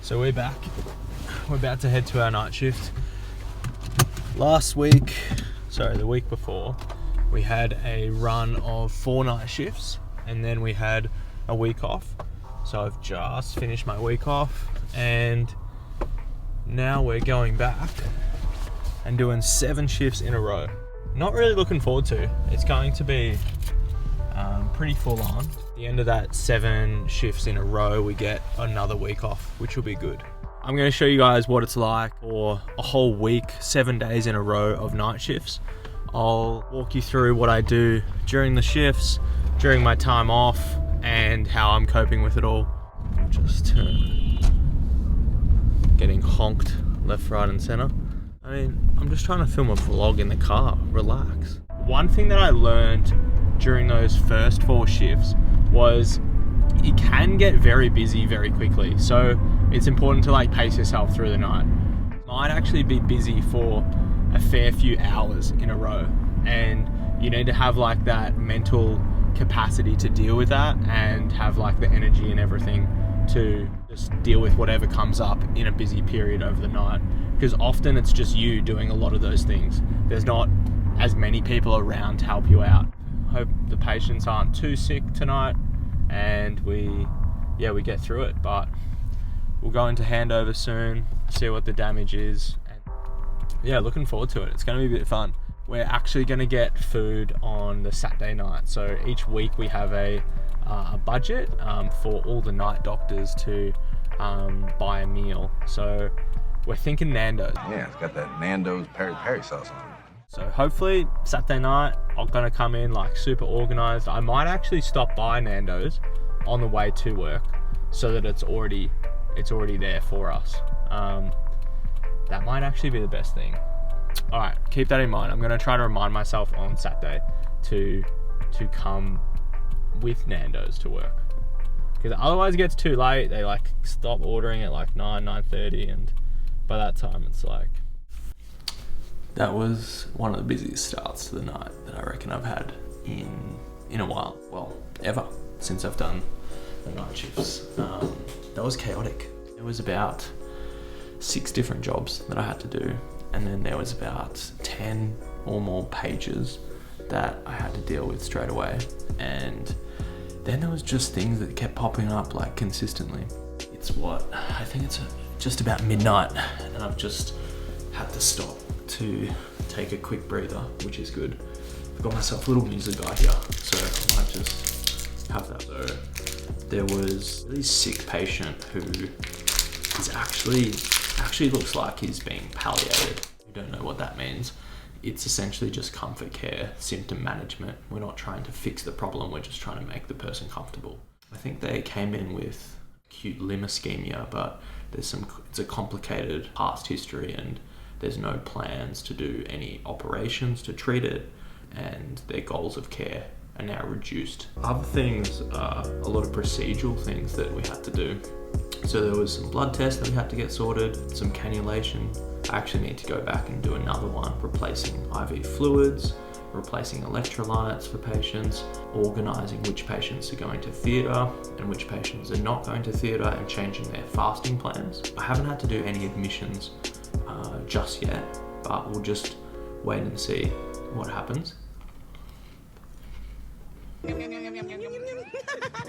So we're back. We're about to head to our night shift. The week before, we had a run of 4 night shifts and then we had a week off. So I've just finished my week off and now we're going back and doing 7 shifts in a row. Not really looking forward to. It's going to be pretty full on. At the end of that 7 shifts in a row, we get another week off, which will be good. I'm going to show you guys what it's like for a whole week, 7 days in a row of night shifts. I'll walk you through what I do during the shifts, during my time off, and how I'm coping with it all. Just getting honked left, right, and center. I mean, I'm just trying to film a vlog in the car. Relax. One thing that I learned during those first 4 shifts was it can get very busy very quickly. So it's important to pace yourself through the night. Might actually be busy for a fair few hours in a row, and you need to have that mental capacity to deal with that and have the energy and everything to just deal with whatever comes up in a busy period over the night, because often it's just you doing a lot of those things. There's not as many people around to help you out. Hope the patients aren't too sick tonight and we get through it, but we'll go into handover soon, see what the damage is, and looking forward to it. It's going to be a bit fun. We're actually going to get food on the Saturday night. So each week we have a budget for all the night doctors to buy a meal. So we're thinking Nando's. Yeah, it's got that Nando's peri-peri sauce on it. So hopefully Saturday night I'm going to come in super organized. I might actually stop by Nando's on the way to work so that it's already there for us. That might actually be the best thing. All right, keep that in mind. I'm going to try to remind myself on Saturday to come with Nando's to work, because otherwise it gets too late. They stop ordering at 9:30, and by that time it's That was one of the busiest starts to the night that I reckon I've had in a while. Well, ever, since I've done the night shifts. That was chaotic. There was about 6 different jobs that I had to do, and then there was about 10 or more pages that I had to deal with straight away. And then there was just things that kept popping up consistently. I think it's just about midnight, and I've just had to stop to take a quick breather, which is good. I've got myself a little music guy here, so I might just have that. So there was a really sick patient who is actually looks like he's being palliated. You don't know what that means. It's essentially just comfort care, symptom management. We're not trying to fix the problem, we're just trying to make the person comfortable. I think they came in with acute limb ischemia, but it's a complicated past history, and there's no plans to do any operations to treat it, and their goals of care are now reduced. Other things are a lot of procedural things that we had to do. So there was some blood tests that we had to get sorted, some cannulation. I actually need to go back and do another one, replacing IV fluids, replacing electrolytes for patients, organising which patients are going to theatre and which patients are not going to theatre, and changing their fasting plans. I haven't had to do any admissions just yet, but we'll just wait and see what happens. There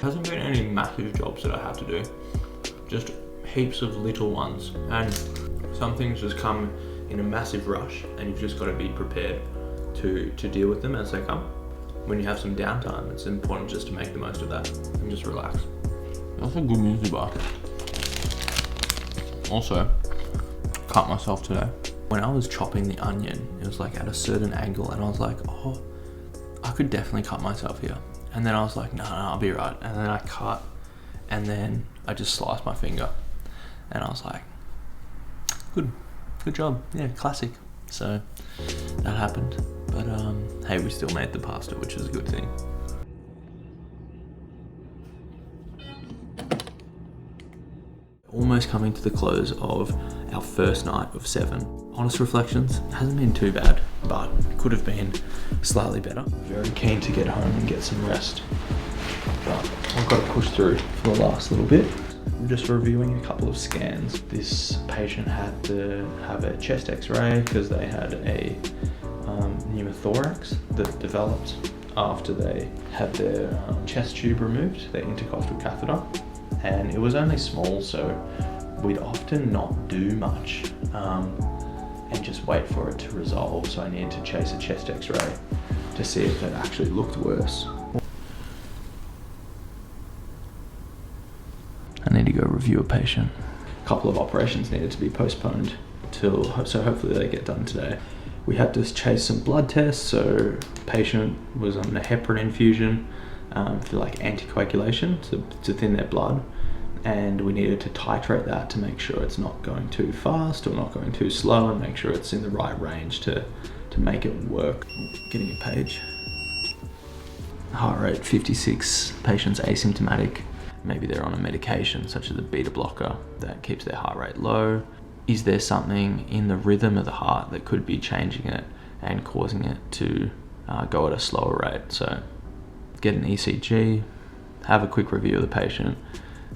hasn't been any massive jobs that I have to do, just heaps of little ones, and some things just come in a massive rush, and you've just got to be prepared to deal with them as they come. When you have some downtime, it's important just to make the most of that and just relax. That's a good music bar. Also, cut myself today. When I was chopping the onion, it was at a certain angle, and I was oh, I could definitely cut myself here. And then I was no, I'll be right. And then I cut, and then I just sliced my finger, and I was good job. Yeah, classic. So that happened, but hey, we still made the pasta, which is a good thing. Almost coming to the close of our first night of 7. Honest reflections, it hasn't been too bad, but could have been slightly better. Very keen to get home and get some rest, but I've got to push through for the last little bit. just reviewing a couple of scans. This patient had to have a chest x-ray because they had a pneumothorax that developed after they had their chest tube removed, their intercostal catheter, and it was only small, so we'd often not do much and just wait for it to resolve. So I needed to chase a chest x-ray to see if it actually looked worse. I need to go review a patient. A couple of operations needed to be postponed so hopefully they get done today. We had to chase some blood tests, so the patient was on a heparin infusion for like anticoagulation to thin their blood, and we needed to titrate that to make sure it's not going too fast or not going too slow, and make sure it's in the right range to make it work. Getting a page. Heart rate 56, patient's asymptomatic. Maybe they're on a medication such as a beta blocker that keeps their heart rate low. Is there something in the rhythm of the heart that could be changing it and causing it to go at a slower rate? So get an ECG, have a quick review of the patient,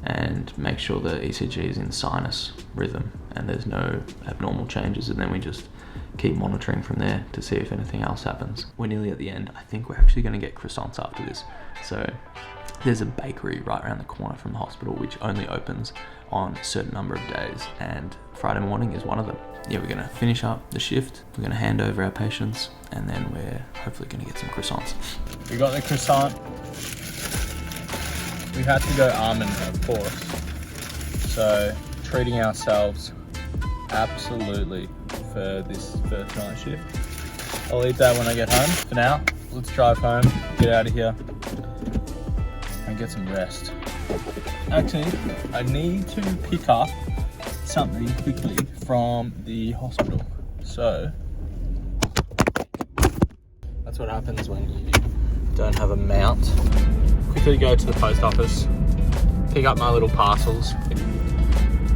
and make sure the ECG is in sinus rhythm and there's no abnormal changes, and then we just keep monitoring from there to see if anything else happens. We're nearly at the end. I think we're actually going to get croissants after this. So there's a bakery right around the corner from the hospital which only opens on a certain number of days, and Friday morning is one of them. Yeah, we're gonna finish up the shift, we're gonna hand over our patients, and then we're hopefully gonna get some croissants. We got the croissant. We had to go almond, of course. So treating ourselves absolutely for this first night shift. I'll eat that when I get home. For now, let's drive home, get out of here, and get some rest. Actually, I need to pick up something quickly from the hospital. So that's what happens when you don't have a mount. Quickly go to the post office, pick up my little parcels,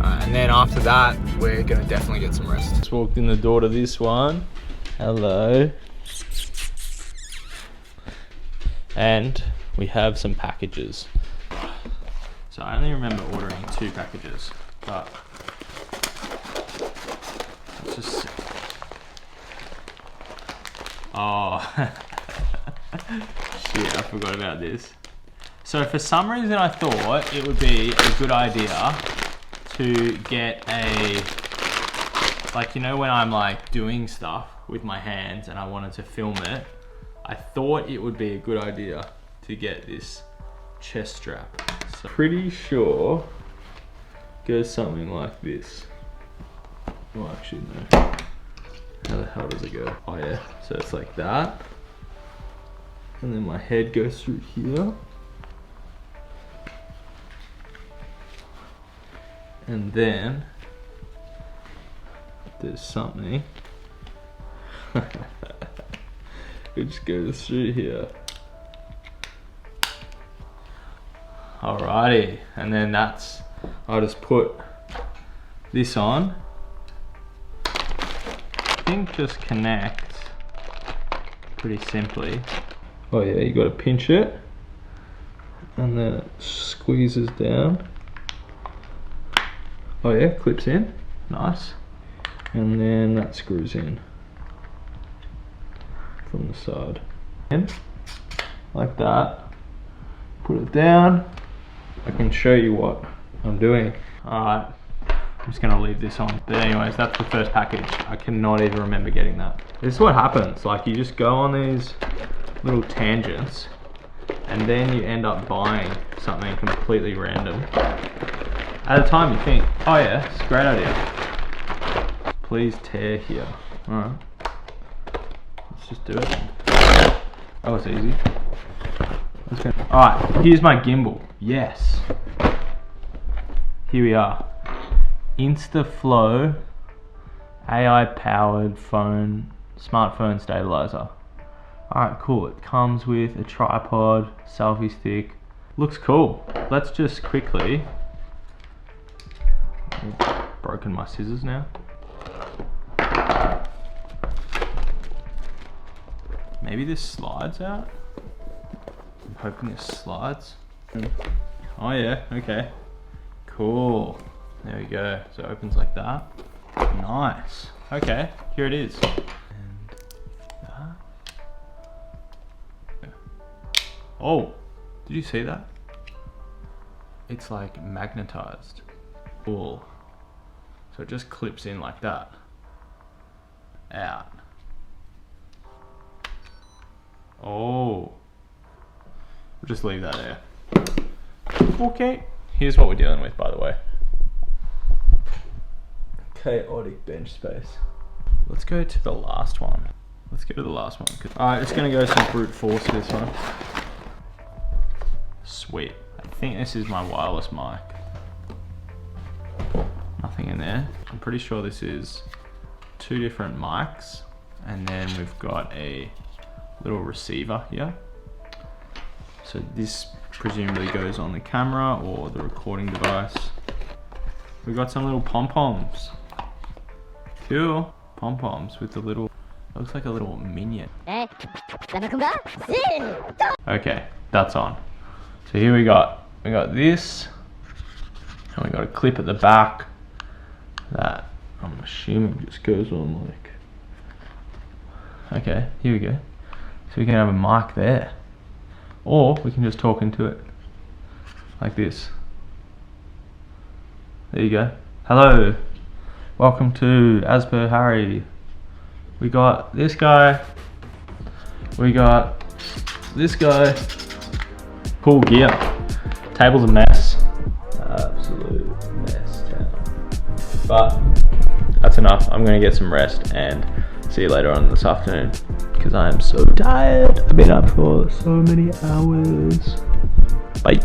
and then after that, we're gonna definitely get some rest. Just walked in the door to this one. Hello. And we have some packages. So I only remember ordering 2 packages, but let's just see. Oh, shit, I forgot about this. So for some reason I thought it would be a good idea to get a, like, you know when I'm like doing stuff with my hands and I wanted to film it, I thought it would be a good idea to get this chest strap. So pretty sure it goes something like this. Oh, actually no. How the hell does it go? Oh yeah, so it's like that. And then my head goes through here. And then there's something which goes through here. Alrighty, and then that's, I'll just put this on. I think just connect pretty simply. Oh yeah, you gotta pinch it and then it squeezes down. Oh yeah, clips in, nice. And then that screws in from the side. In, like that. Put it down. I can show you what I'm doing. Alright, I'm just gonna leave this on. But anyways, that's the first package. I cannot even remember getting that. This is what happens, like you just go on these little tangents and then you end up buying something completely random. At the time you think, oh yeah, it's a great idea. Please tear here. Alright, let's just do it. Oh, it's easy. Alright, here's my gimbal. Yes. Here we are. InstaFlow AI powered phone, smartphone stabilizer. Alright, cool. It comes with a tripod, selfie stick. Looks cool. Let's just quickly, broken my scissors now. Maybe this slides out. I'm hoping this slides. Oh yeah, okay. Cool. There we go. So it opens like that. Nice. Okay, here it is. And that. Yeah. Oh, did you see that? It's like magnetized. Cool. So it just clips in like that. Out. Oh. We'll just leave that there. Okay. Here's what we're dealing with, by the way. Chaotic bench space. Let's go to the last one. Alright, just gonna go some brute force for this one. Sweet. I think this is my wireless mic. Nothing in there. I'm pretty sure this is 2 different mics, and then we've got a little receiver here. So this presumably goes on the camera or the recording device. We've got some little pom-poms. Cool. Pom-poms with the little, looks like a little minion. Okay, that's on. So here we got this, and we got a clip at the back that I'm assuming just goes on like, okay, here we go. So we can have a mic there, or we can just talk into it like this. There you go. Hello, welcome to AsperHarry. We got this guy, we got this guy. Cool gear. Table's a mess. Absolute mess town. But that's enough. I'm gonna get some rest and see you later on this afternoon, because I am so tired. I've been up for so many hours. Bye.